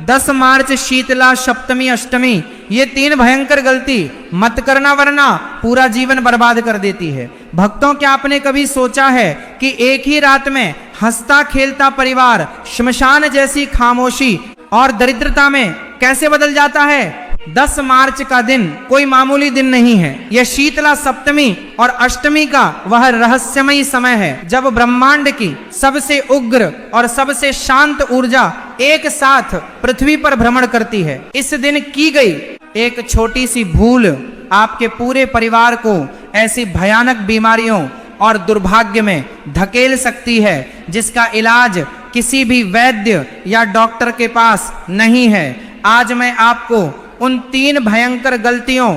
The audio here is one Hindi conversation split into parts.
10 मार्च, शीतला, सप्तमी, अष्टमी, ये 3 भयंकर गलती मत करना, वरना पूरा जीवन बर्बाद कर देती है। भक्तों, क्या आपने कभी सोचा है कि एक ही रात में हंसता खेलता परिवार श्मशान जैसी खामोशी और दरिद्रता में कैसे बदल जाता है? 10 मार्च का दिन कोई मामूली दिन नहीं है। यह शीतला, सप्तमी और अष्टमी का वह रहस्यमयी समय है जब ब्रह्मांड की सबसे उग्र और सबसे शांत ऊर्जा एक साथ पृथ्वी पर भ्रमण करती है। इस दिन की गई एक छोटी सी भूल आपके पूरे परिवार को ऐसी भयानक बीमारियों और दुर्भाग्य में धकेल सकती है जिसका इलाज किसी भी वैद्य या डॉक्टर के पास नहीं है। आज मैं आपको उन 3 भयंकर गलतियों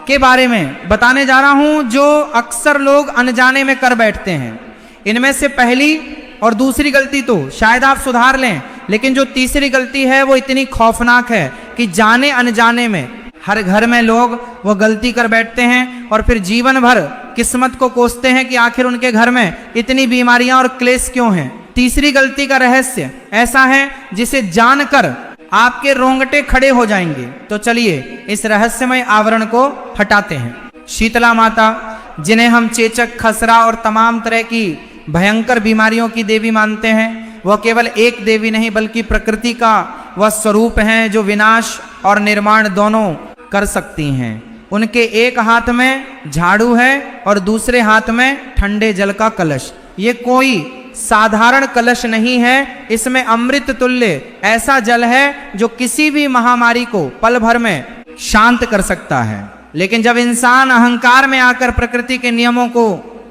के बारे में बताने जा रहा हूं जो अक्सर लोग अनजाने में कर बैठते हैं। इनमें से पहली और दूसरी गलती तो शायद आप सुधार लें, लेकिन जो तीसरी गलती है वो इतनी खौफनाक है कि जाने अनजाने में हर घर में लोग वो गलती कर बैठते हैं और फिर जीवन भर किस्मत को कोसते हैं कि आखिर उनके घर में इतनी बीमारियां और क्लेश क्यों हैं। तीसरी गलती का रहस्य ऐसा है जिसे जानकर आपके रोंगटे खड़े हो जाएंगे। तो चलिए इस रहस्यमय आवरण को हटाते हैं। शीतला माता, जिन्हें हम चेचक, खसरा और तमाम तरह की भयंकर बीमारियों की देवी मानते हैं, वह केवल एक देवी नहीं बल्कि प्रकृति का वह स्वरूप हैं जो विनाश और निर्माण दोनों कर सकती हैं। उनके एक हाथ में झाड़ू है और दूसरे हाथ में ठंडे जल का कलश। ये कोई साधारण कलश नहीं है, इसमें अमृत तुल्य ऐसा जल है जो किसी भी महामारी को पल भर में शांत कर सकता है। लेकिन जब इंसान अहंकार में आकर प्रकृति के नियमों को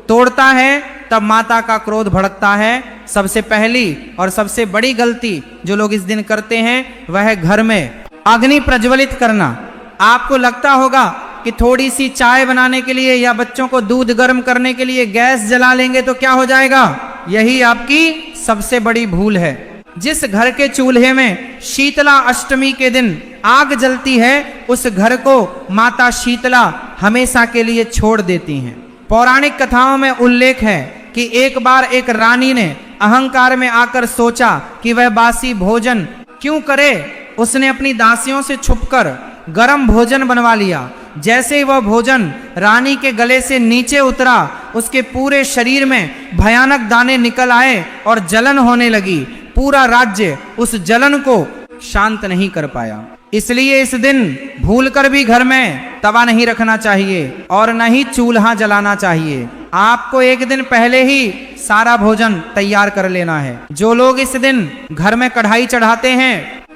तोड़ता है तब माता का क्रोध भड़कता है। सबसे पहली और सबसे बड़ी गलती जो लोग इस दिन करते हैं वह है घर में अग्नि प्रज्वलित करना। आपको लगता होगा कि थोड़ी सी चाय बनाने के लिए या बच्चों को दूध गर्म करने के लिए गैस जला लेंगे तो क्या हो जाएगा। यही आपकी सबसे बड़ी भूल है। जिस घर के चूल्हे में शीतला अष्टमी के दिन आग जलती है उस घर को माता शीतला हमेशा के लिए छोड़ देती हैं। पौराणिक कथाओं में उल्लेख है कि एक बार एक रानी ने अहंकार में आकर सोचा कि वह बासी भोजन क्यों करे। उसने अपनी दासियों से छुपकर गरम भोजन बनवा लिया। जैसे ही वह भोजन रानी के गले से नीचे उतरा उसके पूरे शरीर में भयानक दाने निकल आए और जलन होने लगी। पूरा राज्य उस जलन को शांत नहीं कर पाया। इसलिए इस दिन भूलकर भी घर में तवा नहीं रखना चाहिए और न ही चूल्हा जलाना चाहिए। आपको एक दिन पहले ही सारा भोजन तैयार कर लेना है। जो लोग इस दिन घर में कढ़ाई चढ़ाते हैं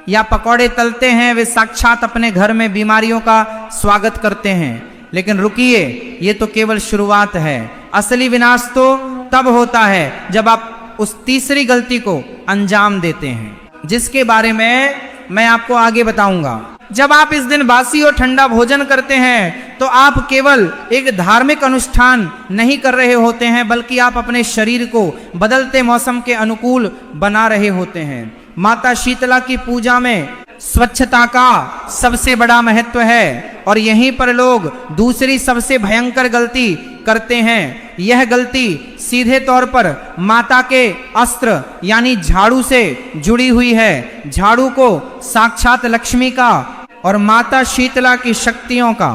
या पकौड़े तलते हैं वे साक्षात अपने घर में बीमारियों का स्वागत करते हैं। लेकिन रुकिए, ये तो केवल शुरुआत है। असली विनाश तो तब होता है जब आप उस तीसरी गलती को अंजाम देते हैं, जिसके बारे में मैं आपको आगे बताऊंगा। जब आप इस दिन बासी और ठंडा भोजन करते हैं तो आप केवल एक धार्मिक अनुष्ठान नहीं कर रहे होते हैं बल्कि आप अपने शरीर को बदलते मौसम के अनुकूल बना रहे होते हैं। माता शीतला की पूजा में स्वच्छता का सबसे बड़ा महत्व है और यहीं पर लोग दूसरी सबसे भयंकर गलती करते हैं। यह गलती सीधे तौर पर माता के अस्त्र यानी झाड़ू से जुड़ी हुई है। झाड़ू को साक्षात लक्ष्मी का और माता शीतला की शक्तियों का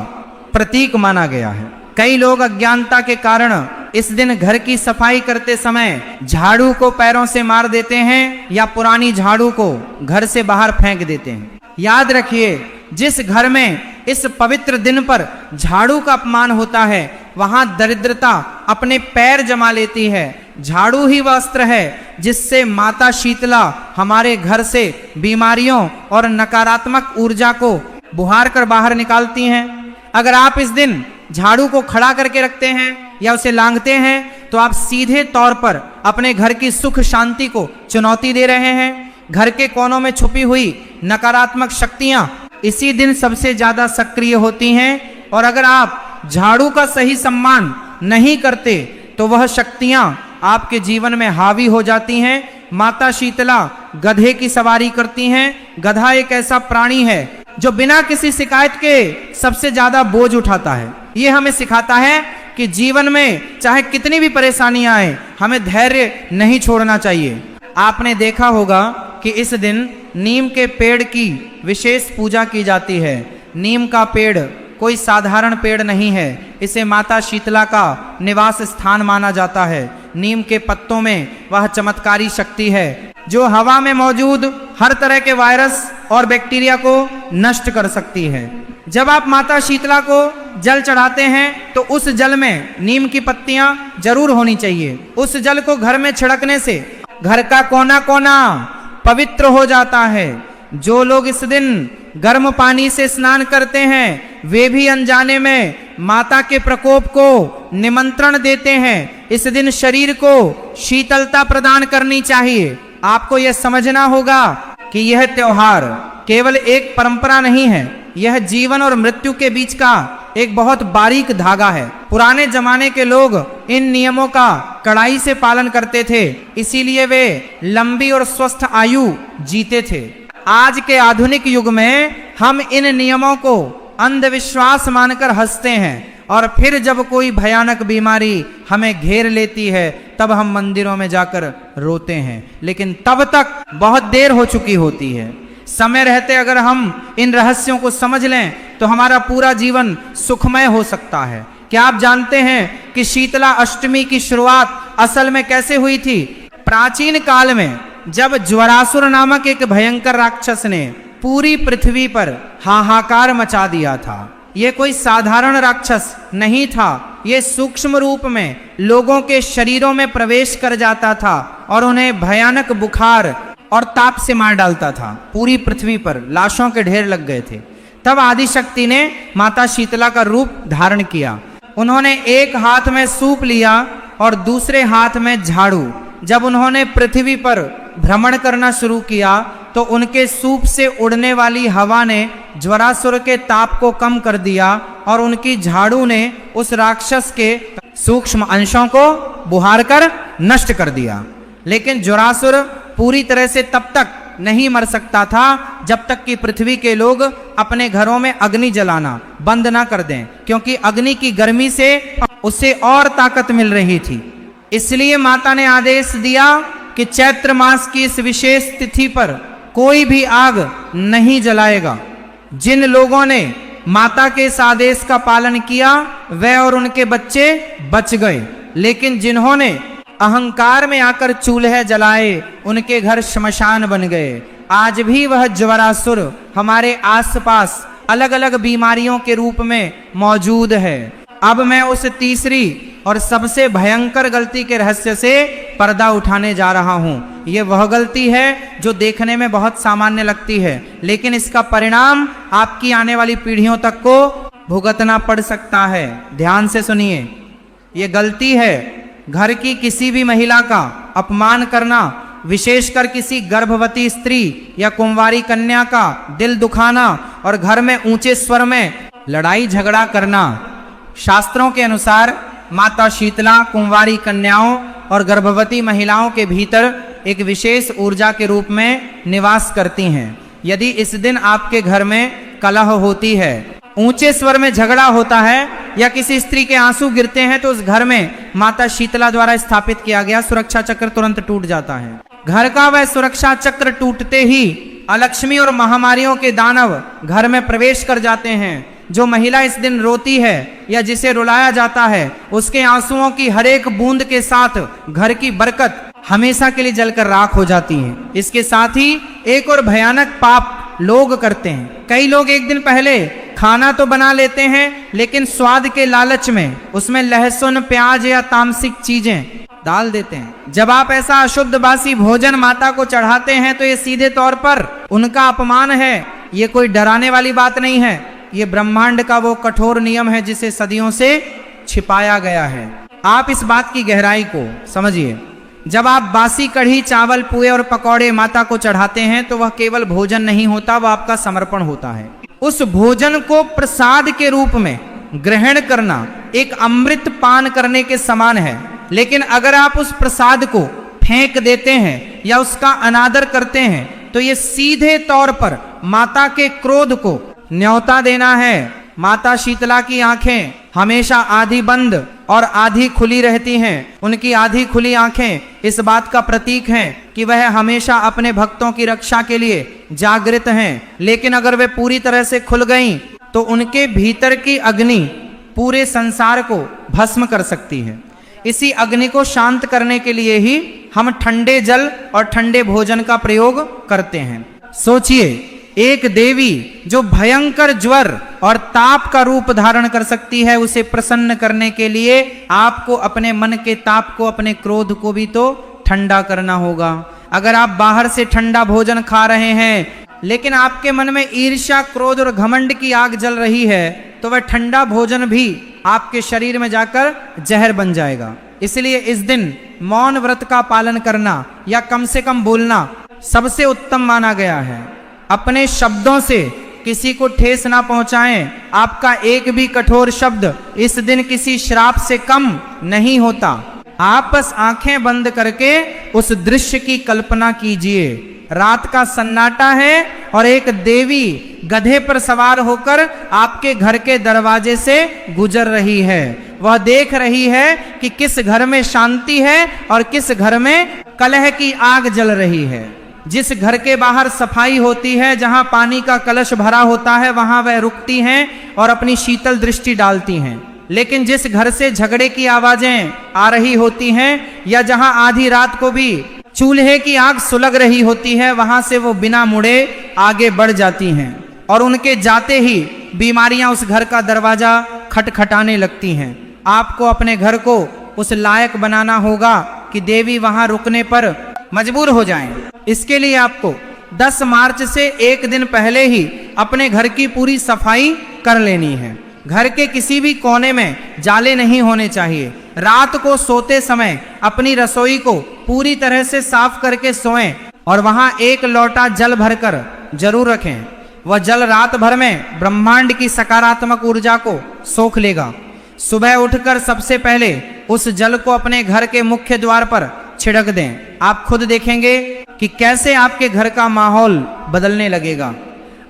प्रतीक माना गया है। कई लोग अज्ञानता के कारण इस दिन घर की सफाई करते समय झाड़ू को पैरों से मार देते हैं या पुरानी झाड़ू को घर से बाहर फेंक देते हैं। याद रखिए, जिस घर में इस पवित्र दिन पर झाड़ू का अपमान होता है वहां दरिद्रता अपने पैर जमा लेती है। झाड़ू ही वह अस्त्र है जिससे माता शीतला हमारे घर से बीमारियों और नकारात्मक ऊर्जा को बुहार कर बाहर निकालती हैं। अगर आप इस दिन झाड़ू को खड़ा करके रखते हैं या उसे लांघते हैं तो आप सीधे तौर पर अपने घर की सुख शांति को चुनौती दे रहे हैं। घर के कोनों में छुपी हुई नकारात्मक शक्तियां इसी दिन सबसे ज्यादा सक्रिय होती हैं और अगर आप झाड़ू का सही सम्मान नहीं करते तो वह शक्तियां आपके जीवन में हावी हो जाती हैं। माता शीतला गधे की सवारी करती हैं। गधा एक ऐसा प्राणी है जो बिना किसी शिकायत के सबसे ज्यादा बोझ उठाता है। ये हमें सिखाता है कि जीवन में चाहे कितनी भी परेशानियां आए हमें धैर्य नहीं छोड़ना चाहिए। आपने देखा होगा कि इस दिन नीम के पेड़ की विशेष पूजा की जाती है। नीम का पेड़ कोई साधारण पेड़ नहीं है, इसे माता शीतला का निवास स्थान माना जाता है। नीम के पत्तों में वह चमत्कारी शक्ति है जो हवा में मौजूद हर तरह के वायरस और बैक्टीरिया को नष्ट कर सकती है। जब आप माता शीतला को जल चढ़ाते हैं तो उस जल में नीम की पत्तियां जरूर होनी चाहिए। उस जल को घर में छिड़कने से घर का कोना कोना पवित्र हो जाता है। जो लोग इस दिन गर्म पानी से स्नान करते हैं वे भी अनजाने में माता के प्रकोप को निमंत्रण देते हैं। इस दिन शरीर को शीतलता प्रदान करनी चाहिए। आपको यह समझना होगा कि यह त्योहार केवल एक परंपरा नहीं है, यह जीवन और मृत्यु के बीच का एक बहुत बारीक धागा है। पुराने जमाने के लोग इन नियमों का कड़ाई से पालन करते थे, इसीलिए वे लंबी और स्वस्थ आयु जीते थे। आज के आधुनिक युग में हम इन नियमों को अंधविश्वास मानकर हंसते हैं और फिर जब कोई भयानक बीमारी हमें घेर लेती है तब हम मंदिरों में जाकर रोते हैं, लेकिन तब तक बहुत देर हो चुकी होती है। समय रहते अगर हम इन रहस्यों को समझ लें तो हमारा पूरा जीवन सुखमय हो सकता है। क्या आप जानते हैं कि शीतला अष्टमी की शुरुआत असल में कैसे हुई थी? प्राचीन काल में जब ज्वरासुर नामक एक भयंकर राक्षस ने पूरी पृथ्वी पर हाहाकार मचा दिया था। ये कोई साधारण राक्षस नहीं था, ये सूक्ष्म रूप में लोगों के शरीरों में प्रवेश कर जाता था और उन्हें भयानक बुखार और ताप से मार डालता था। पूरी पृथ्वी पर लाशों के ढेर लग गए थे। तब आदिशक्ति ने माता शीतला का रूप धारण किया। उन्होंने एक हाथ में सूप लिया और दूसरे हाथ में झाड़ू। जब उन्होंने पृथ्वी पर भ्रमण करना शुरू किया तो उनके सूप से उड़ने वाली हवा ने ज्वरासुर के ताप को कम कर दिया और उनकी झाड़ू ने उस राक्षस के सूक्ष्म अंशों को बुहार कर नष्ट कर दिया। लेकिन ज्वरासुर पूरी तरह से तब तक नहीं मर सकता था जब तक कि पृथ्वी के लोग अपने घरों में अग्नि जलाना बंद ना कर दें, क्योंकि अग्नि की गर्मी से उसे और ताकत मिल रही थी। इसलिए माता ने आदेश दिया कि चैत्र मास की इस विशेष तिथि पर कोई भी आग नहीं जलाएगा। जिन लोगों ने माता के इस आदेश का पालन किया वे और उनके बच्चे बच गए, लेकिन जिन्होंने अहंकार में आकर चूल्हे जलाए उनके घर श्मशान बन गए। आज भी वह ज्वरासुर हमारे आसपास अलग अलग बीमारियों के रूप में मौजूद है। अब मैं उस तीसरी और सबसे भयंकर गलती के रहस्य से पर्दा उठाने जा रहा हूं। यह वह गलती है जो देखने में बहुत सामान्य लगती है, लेकिन इसका परिणाम आपकी आने वाली पीढ़ियों तक को भुगतना पड़ सकता है। ध्यान से सुनिए। यह गलती है घर की किसी भी महिला का अपमान करना, विशेषकर किसी गर्भवती स्त्री या कुंवारी कन्या का दिल दुखाना और घर में ऊंचे स्वर में लड़ाई झगड़ा करना। शास्त्रों के अनुसार माता शीतला कुंवारी कन्याओं और गर्भवती महिलाओं के भीतर एक विशेष ऊर्जा के रूप में निवास करती हैं। यदि इस दिन आपके घर में कलह होती है, ऊंचे स्वर में झगड़ा होता है या किसी स्त्री के आंसू गिरते हैं तो उस घर में माता शीतला द्वारा स्थापित किया गया सुरक्षा चक्र तुरंत टूट जाता है। घर का वह सुरक्षा चक्र टूटते ही अलक्ष्मी और महामारियों के दानव घर में प्रवेश कर जाते हैं। जो महिला इस दिन रोती है या जिसे रुलाया जाता है उसके आंसुओं की हर एक बूंद के साथ घर की बरकत हमेशा के लिए जलकर राख हो जाती है। इसके साथ ही एक और भयानक पाप लोग करते हैं। कई लोग एक दिन पहले खाना तो बना लेते हैं लेकिन स्वाद के लालच में उसमें लहसुन प्याज या तामसिक चीजें डाल देते हैं। जब आप ऐसा अशुद्ध बासी भोजन माता को चढ़ाते हैं तो ये सीधे तौर पर उनका अपमान है। ये कोई डराने वाली बात नहीं है, ये ब्रह्मांड का वो कठोर नियम है जिसे सदियों से छिपाया गया है। आप इस बात की गहराई को समझिए। जब आप बासी कढ़ी चावल पुए और पकौड़े माता को चढ़ाते हैं तो वह केवल भोजन नहीं होता, वह आपका समर्पण होता है। उस भोजन को प्रसाद के रूप में ग्रहण करना एक अमृत पान करने के समान है। लेकिन अगर आप उस प्रसाद को फेंक देते हैं या उसका अनादर करते हैं तो ये सीधे तौर पर माता के क्रोध को न्योता देना है। माता शीतला की आंखें हमेशा आधी बंद और आधी खुली रहती हैं। उनकी आधी खुली आंखें इस बात का प्रतीक हैं कि वह हमेशा अपने भक्तों की रक्षा के लिए जागृत हैं। लेकिन अगर वे पूरी तरह से खुल गईं तो उनके भीतर की अग्नि पूरे संसार को भस्म कर सकती है। इसी अग्नि को शांत करने के लिए ही हम ठंडे जल और ठंडे भोजन का प्रयोग करते हैं। सोचिए, एक देवी जो भयंकर ज्वर और ताप का रूप धारण कर सकती है, उसे प्रसन्न करने के लिए आपको अपने मन के ताप को, अपने क्रोध को भी तो ठंडा करना होगा। अगर आप बाहर से ठंडा भोजन खा रहे हैं लेकिन आपके मन में ईर्ष्या, क्रोध और घमंड की आग जल रही है तो वह ठंडा भोजन भी आपके शरीर में जाकर जहर बन जाएगा। इसलिए इस दिन मौन व्रत का पालन करना या कम से कम बोलना सबसे उत्तम माना गया है। अपने शब्दों से किसी को ठेस ना पहुंचाएं। आपका एक भी कठोर शब्द इस दिन किसी श्राप से कम नहीं होता। आप बस आंखें बंद करके उस दृश्य की कल्पना कीजिए। रात का सन्नाटा है और एक देवी गधे पर सवार होकर आपके घर के दरवाजे से गुजर रही है। वह देख रही है कि किस घर में शांति है और किस घर में कलह की आग जल रही है। जिस घर के बाहर सफाई होती है, जहां पानी का कलश भरा होता है, वहां वह रुकती हैं और अपनी शीतल दृष्टि डालती हैं। लेकिन जिस घर से झगड़े की आवाजें आ रही होती हैं या जहां आधी रात को भी चूल्हे की आग सुलग रही होती है, वहां से वो बिना मुड़े आगे बढ़ जाती हैं और उनके जाते ही बीमारियां उस घर का दरवाजा खटखटाने लगती हैं। आपको अपने घर को उस लायक बनाना होगा कि देवी वहां रुकने पर मजबूर हो जाएं। इसके लिए आपको 10 मार्च से एक दिन पहले ही अपने घर की पूरी सफाई कर लेनी है। घर के किसी भी कोने में जाले नहीं होने चाहिए। रात को सोते समय अपनी रसोई को पूरी तरह से साफ करके सोएं और वहां एक लोटा जल भरकर जरूर रखें। वह जल रात भर में ब्रह्मांड की सकारात्मक ऊर्जा को सोख लेगा। सुबह उठकर सबसे पहले उस जल को अपने घर के मुख्य द्वार पर छिड़क दें। आप खुद देखेंगे कि कैसे आपके घर का माहौल बदलने लगेगा।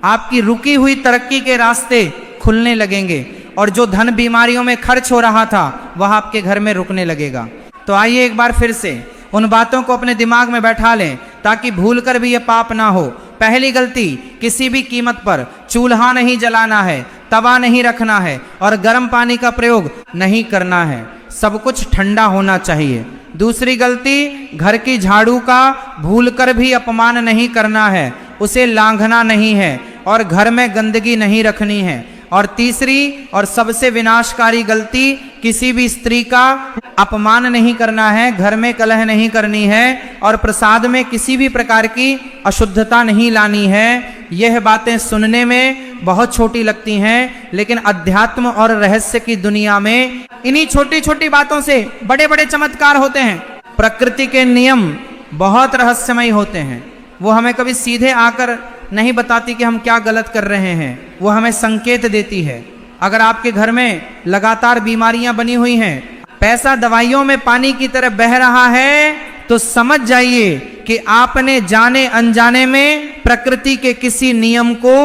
आपकी रुकी हुई तरक्की के रास्ते खुलने लगेंगे और जो धन बीमारियों में खर्च हो रहा था वह आपके घर में रुकने लगेगा। तो आइए एक बार फिर से उन बातों को अपने दिमाग में बैठा लें ताकि भूल कर भी ये पाप ना हो। पहली गलती, किसी भी कीमत पर चूल्हा नहीं जलाना है, तवा नहीं रखना है और गर्म पानी का प्रयोग नहीं करना है। सब कुछ ठंडा होना चाहिए। दूसरी गलती, घर की झाड़ू का भूलकर भी अपमान नहीं करना है, उसे लांघना नहीं है और घर में गंदगी नहीं रखनी है। और तीसरी और सबसे विनाशकारी गलती, किसी भी स्त्री का अपमान नहीं करना है, घर में कलह नहीं करनी है और प्रसाद में किसी भी प्रकार की अशुद्धता नहीं लानी है। यह बातें सुनने में बहुत छोटी लगती हैं, लेकिन अध्यात्म और रहस्य की दुनिया में इन्हीं छोटी छोटी बातों से बड़े बड़े चमत्कार होते हैं। प्रकृति के नियम बहुत रहस्यमय होते हैं। वो हमें कभी सीधे आकर नहीं बताती कि हम क्या गलत कर रहे हैं, वो हमें संकेत देती है। अगर आपके घर में लगातार बीमारियां बनी हुई हैं, पैसा दवाइयों में पानी की तरह बह रहा है, तो समझ जाइए कि आपने जाने अनजाने में प्रकृति के किसी नियम को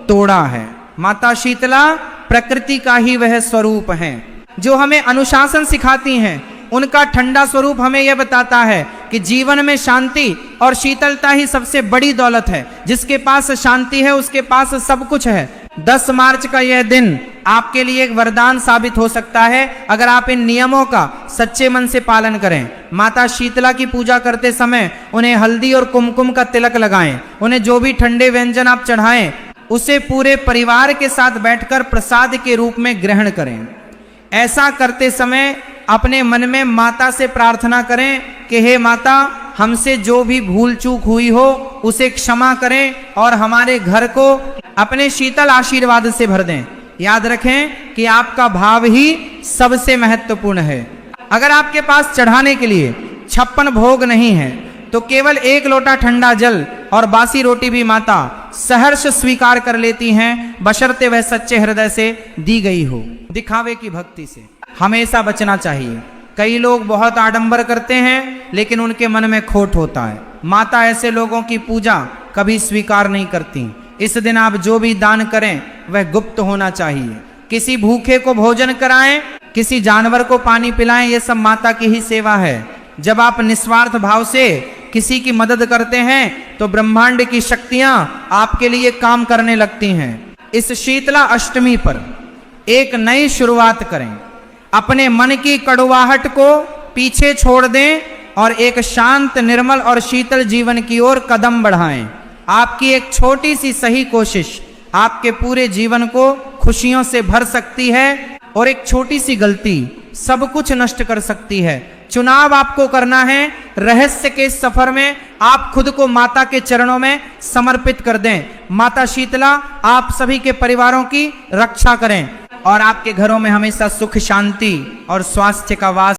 तोड़ा है। माता शीतला प्रकृति का ही वह स्वरूप है जो हमें अनुशासन सिखाती हैं। उनका ठंडा स्वरूप हमें यह बताता है कि जीवन में शांति और शीतलता ही सबसे बड़ी दौलत है। जिसके पास शांति है उसके पास सब कुछ है। 10 मार्च का यह दिन आपके लिए एक वरदान साबित हो सकता है अगर आप इन नियमों का सच्चे मन से पालन करें। माता शीतला की पूजा करते समय उन्हें हल्दी और कुमकुम का तिलक लगाएं। उन्हें जो भी ठंडे व्यंजन आप चढ़ाएं उसे पूरे परिवार के साथ बैठकर प्रसाद के रूप में ग्रहण करें। ऐसा करते समय अपने मन में माता से प्रार्थना करें कि हे माता, हमसे जो भी भूल चूक हुई हो उसे क्षमा करें और हमारे घर को अपने शीतल आशीर्वाद से भर दें। याद रखें कि आपका भाव ही सबसे महत्वपूर्ण है। अगर आपके पास चढ़ाने के लिए 56 भोग नहीं है तो केवल 1 लोटा ठंडा जल और बासी रोटी भी माता सहर्ष स्वीकार कर लेती हैं, बशर्ते वह सच्चे हृदय से दी गई हो। दिखावे की भक्ति से हमेशा बचना चाहिए। कई लोग बहुत आडंबर करते हैं लेकिन उनके मन में खोट होता है। माता ऐसे लोगों की पूजा कभी स्वीकार नहीं करती। इस दिन आप जो भी दान करें वह गुप्त होना चाहिए। किसी भूखे को भोजन कराएं, किसी जानवर को पानी पिलाएं, ये सब माता की ही सेवा है। जब आप निस्वार्थ भाव से किसी की मदद करते हैं तो ब्रह्मांड की शक्तियां आपके लिए काम करने लगती हैं। इस शीतला अष्टमी पर एक नई शुरुआत करें, अपने मन की कड़वाहट को पीछे छोड़ दें और एक शांत, निर्मल और शीतल जीवन की ओर कदम बढ़ाएं। आपकी एक छोटी सी सही कोशिश आपके पूरे जीवन को खुशियों से भर सकती है और एक छोटी सी गलती सब कुछ नष्ट कर सकती है। चुनाव आपको करना है, रहस्य के इस सफर में आप खुद को माता के चरणों में समर्पित कर दें। माता शीतला आप सभी के परिवारों की रक्षा करें और आपके घरों में हमेशा सुख, शांति और स्वास्थ्य का वास